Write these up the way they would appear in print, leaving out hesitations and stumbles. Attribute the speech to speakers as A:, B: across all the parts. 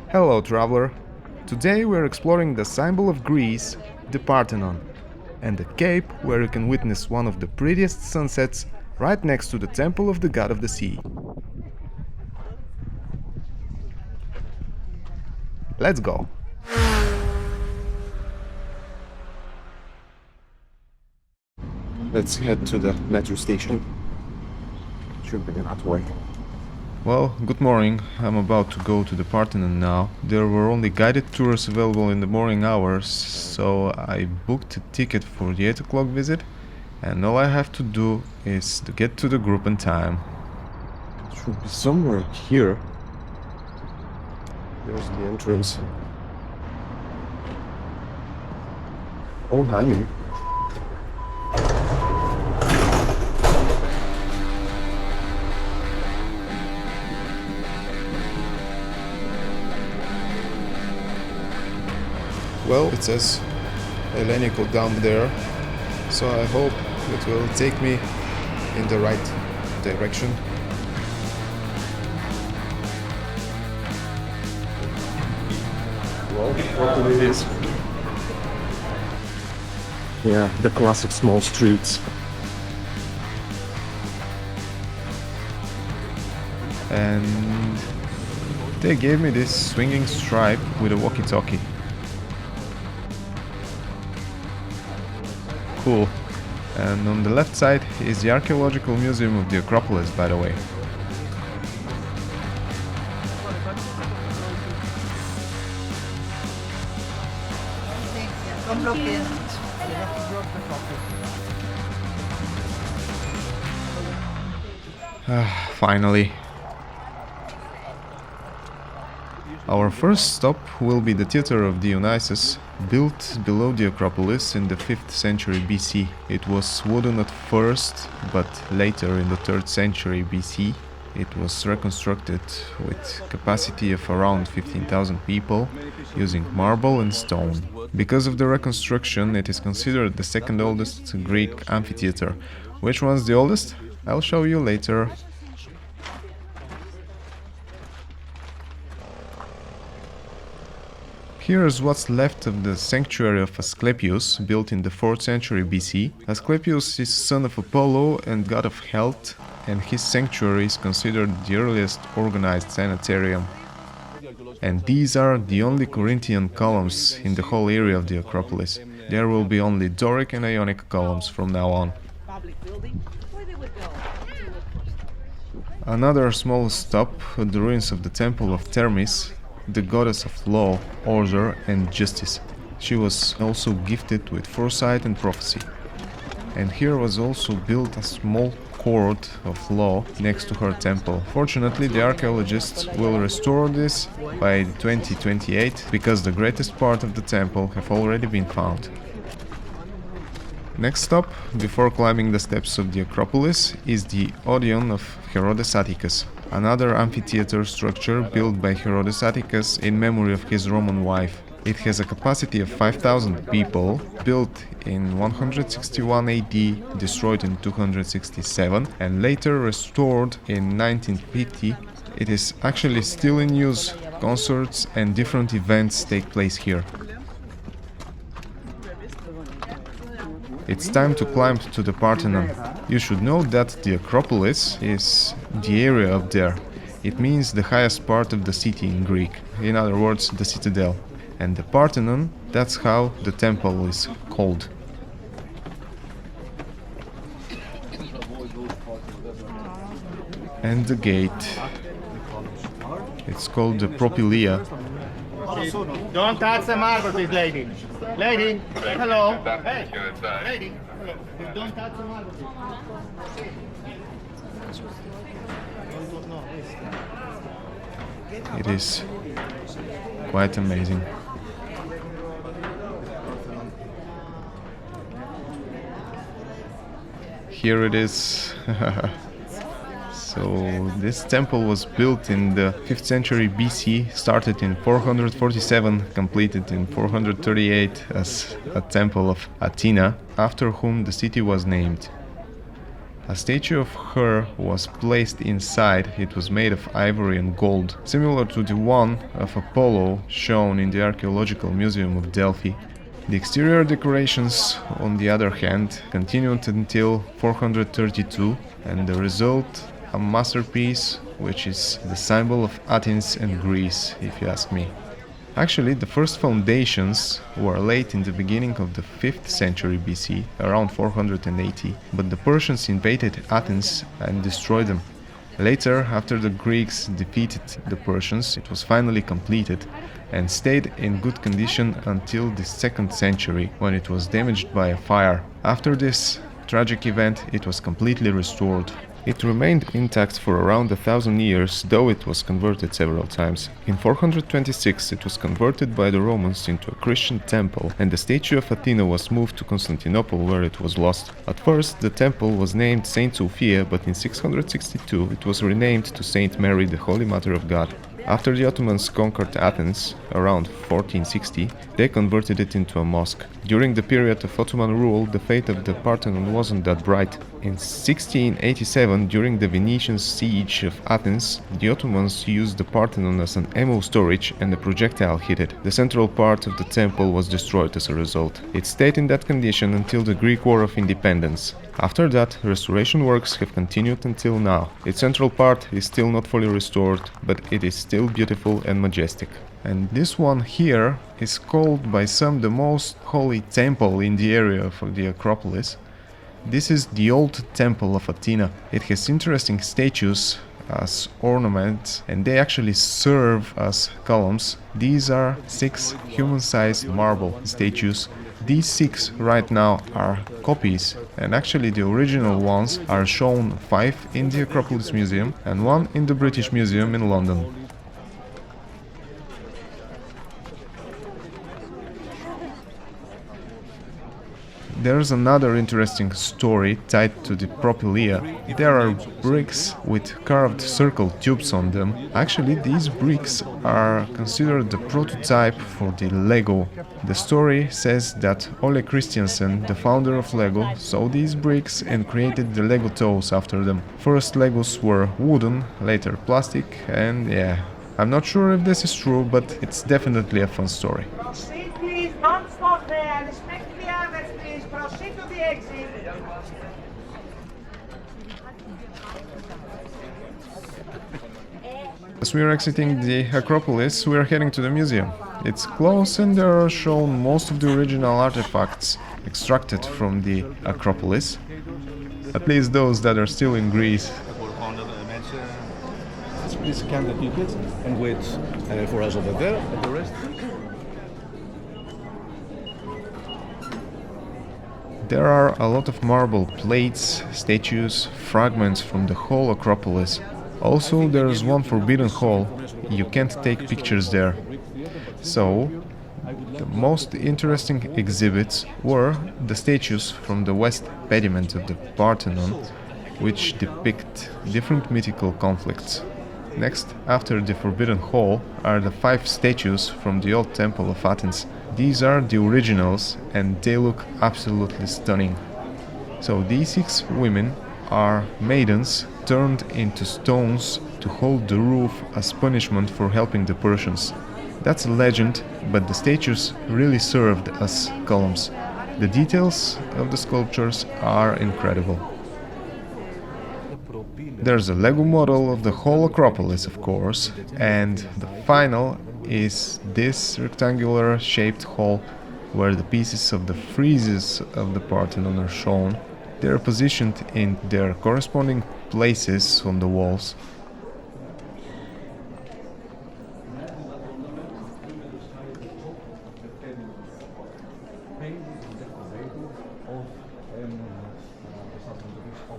A: Hello, traveler. Today we're exploring the symbol of Greece, the Parthenon, and the cape where you can witness one of the prettiest sunsets right next to the Temple of the God of the Sea. Let's go!
B: Let's head to the metro station. Should be that way.
A: Well, good morning. I'm about to go to the Parthenon now. There were only guided tours available in the morning hours, so I booked a ticket for the 8 o'clock visit, and all I have to do is to get to the group in time.
B: It should be somewhere here. There's the entrance. Oh, honey.
A: Well, it says Hellenico down there, so I hope it will take me in the right direction.
B: Well, what it is. Yeah, the classic small streets.
A: And they gave me this swinging stripe with a walkie-talkie. Cool. And on the left side is the Archaeological Museum of the Acropolis, by the way. Finally. Our first stop will be the Theatre of Dionysus, built below the Acropolis in the 5th century BC. It was wooden at first, but later in the 3rd century BC it was reconstructed with capacity of around 15,000 people using marble and stone. Because of the reconstruction, it is considered the second oldest Greek amphitheater. Which one's the oldest? I'll show you later. Here is what's left of the sanctuary of Asclepius, built in the 4th century BC. Asclepius is son of Apollo and god of health, and his sanctuary is considered the earliest organized sanitarium. And these are the only Corinthian columns in the whole area of the Acropolis. There will be only Doric and Ionic columns from now on. Another small stop at the ruins of the Temple of Themis, the goddess of law, order and justice. She was also gifted with foresight and prophecy. And here was also built a small court of law next to her temple. Fortunately, the archaeologists will restore this by 2028, because the greatest part of the temple have already been found. Next stop, before climbing the steps of the Acropolis, is the Odeon of Herodes Atticus, another amphitheater structure built by Herodes Atticus in memory of his Roman wife. It has a capacity of 5,000 people, built in 161 AD, destroyed in 267, and later restored in 1950. It is actually still in use. Concerts and different events take place here. It's time to climb to the Parthenon. You should know that the Acropolis is the area up there. It means the highest part of the city in Greek, in other words, the Citadel. And the Parthenon, that's how the temple is called. And the gate. It's called the Propylaea.
C: Don't touch the marble, please, lady. Lady, hello. Hey, lady, hello. Don't touch the marble, please.
A: It is quite amazing. Here it is. So this temple was built in the 5th century BC, started in 447, completed in 438 as a temple of Athena, after whom the city was named. A statue of her was placed inside. It was made of ivory and gold, similar to the one of Apollo shown in the Archaeological Museum of Delphi. The exterior decorations, on the other hand, continued until 432, and the result, a masterpiece which is the symbol of Athens and Greece, if you ask me. Actually, the first foundations were laid in the beginning of the 5th century BC, around 480, but the Persians invaded Athens and destroyed them. Later, after the Greeks defeated the Persians, it was finally completed and stayed in good condition until the 2nd century, when it was damaged by a fire. After this tragic event, it was completely restored. It remained intact for around 1,000 years, though it was converted several times. In 426 it was converted by the Romans into a Christian temple, and the statue of Athena was moved to Constantinople, where it was lost. At first the temple was named Saint Sophia, but in 662 it was renamed to Saint Mary, the Holy Mother of God. After the Ottomans conquered Athens, around 1460, they converted it into a mosque. During the period of Ottoman rule, the fate of the Parthenon wasn't that bright. In 1687, during the Venetian siege of Athens, the Ottomans used the Parthenon as an ammo storage and a projectile hit it. The central part of the temple was destroyed as a result. It stayed in that condition until the Greek War of Independence. After that, restoration works have continued until now. Its central part is still not fully restored, but it is still beautiful and majestic. And this one here is called by some the most holy temple in the area of the Acropolis. This is the old Temple of Athena. It has interesting statues as ornaments, and they actually serve as columns. These are 6 human-sized marble statues. These 6 right now are copies, and actually the original ones are shown 5 in the Acropolis Museum and 1 in the British Museum in London. There's another interesting story tied to the propylaea. There are bricks with carved circle tubes on them. Actually, these bricks are considered the prototype for the Lego. The story says that Ole Christiansen, the founder of Lego, saw these bricks and created the Lego toys after them. First Legos were wooden, later plastic, and yeah, I'm not sure if this is true, but it's definitely a fun story.
D: Please don't stop there. Respect the others, please. Proceed to the exit.
A: As we are exiting the Acropolis, we are heading to the museum. It's close and there are shown most of the original artifacts extracted from the Acropolis, at least those that are still in Greece.
B: Please scan the tickets and wait for us over there, and the rest.
A: There are a lot of marble plates, statues, fragments from the whole Acropolis. Also, there is one forbidden hall. You can't take pictures there. So, the most interesting exhibits were the statues from the west pediment of the Parthenon, which depict different mythical conflicts. Next, after the Forbidden Hall, are the 5 statues from the old Temple of Athens. These are the originals and they look absolutely stunning. So these 6 women are maidens turned into stones to hold the roof as punishment for helping the Persians. That's a legend, but the statues really served as columns. The details of the sculptures are incredible. There's a Lego model of the whole Acropolis, of course, and the final is this rectangular shaped hall where the pieces of the friezes of the Parthenon are shown. They are positioned in their corresponding places on the walls.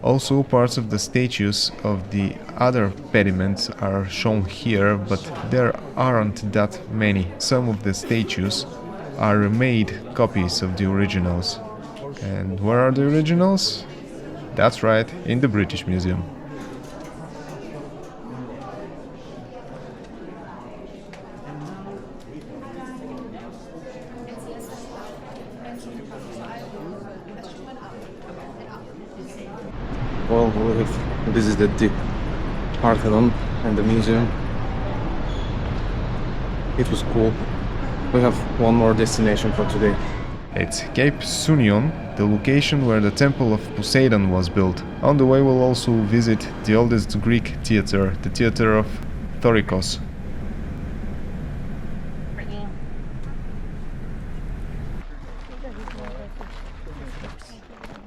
A: Also, parts of the statues of the other pediments are shown here, but there aren't that many. Some of the statues are remade copies of the originals. And where are the originals? That's right, in the British Museum.
B: Well, we have visited the Parthenon and the museum. It was cool. We have one more destination for today.
A: It's Cape Sunion, the location where the Temple of Poseidon was built. On the way we'll also visit the oldest Greek theater, the Theater of Thorikos.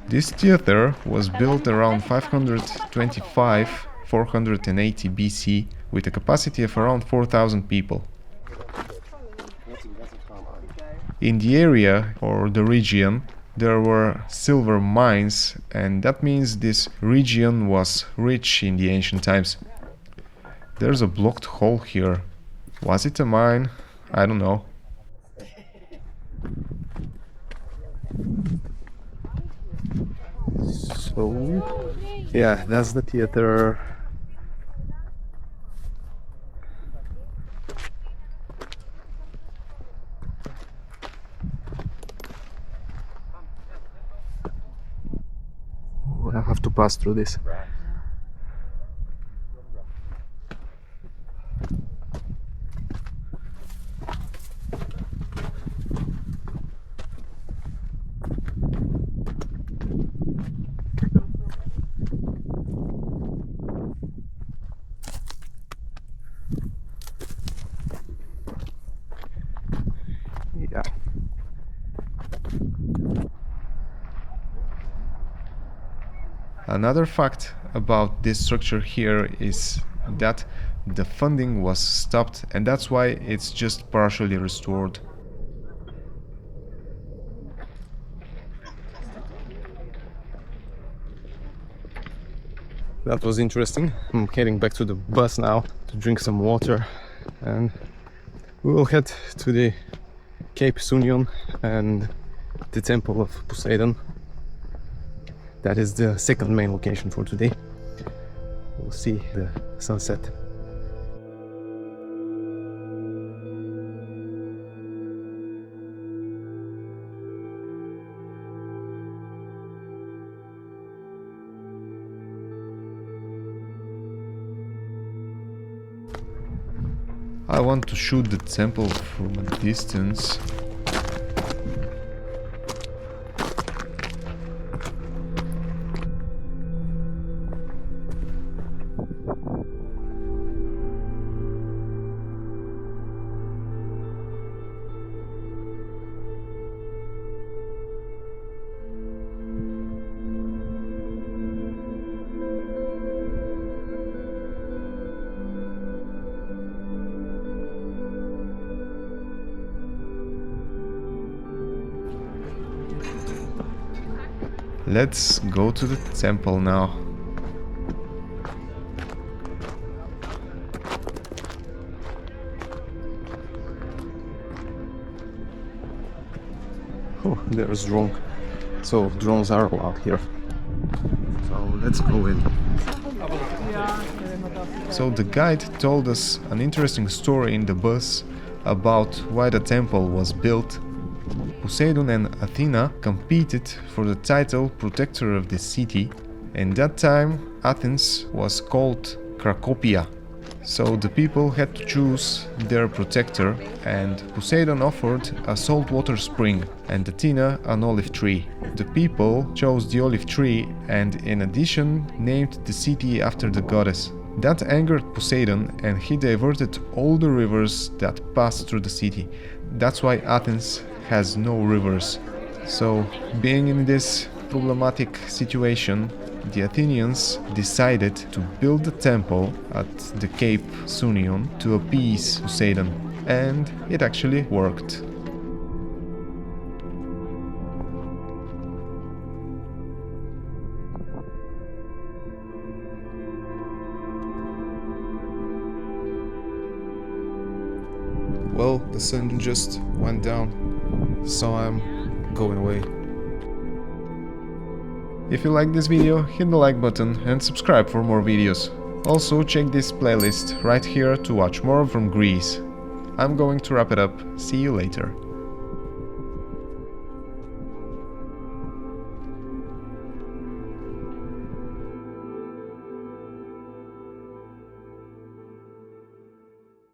A: This theater was built around 525-480 BC with a capacity of around 4,000 people. In the area or the region there were silver mines, and that means this region was rich in the ancient times. There's a blocked hole here. Was it a mine? I don't know.
B: So, yeah, that's the theater. I have to pass through this. Yeah.
A: Another fact about this structure here is that the funding was stopped, and that's why it's just partially restored.
B: That was interesting. I'm heading back to the bus now to drink some water, and we will head to the Cape Sunion and the Temple of Poseidon. That is the second main location for today. We'll see the sunset.
A: I want to shoot the temple from a distance. Let's go to the temple now.
B: Oh, there's drone. So drones are allowed here. So let's go in.
A: So the guide told us an interesting story in the bus about why the temple was built. Poseidon and Athena competed for the title protector of the city, and that time Athens was called Cracopia. So the people had to choose their protector, and Poseidon offered a saltwater spring and Athena an olive tree. The people chose the olive tree and in addition named the city after the goddess. That angered Poseidon and he diverted all the rivers that passed through the city. That's why Athens has no rivers. So, being in this problematic situation, the Athenians decided to build a temple at the Cape Sunion to appease Poseidon, and it actually worked. Well, the sun just went down, so I'm going away. If you like this video, hit the like button and subscribe for more videos. Also check this playlist right here to watch more from Greece. I'm going to wrap it up. See you later.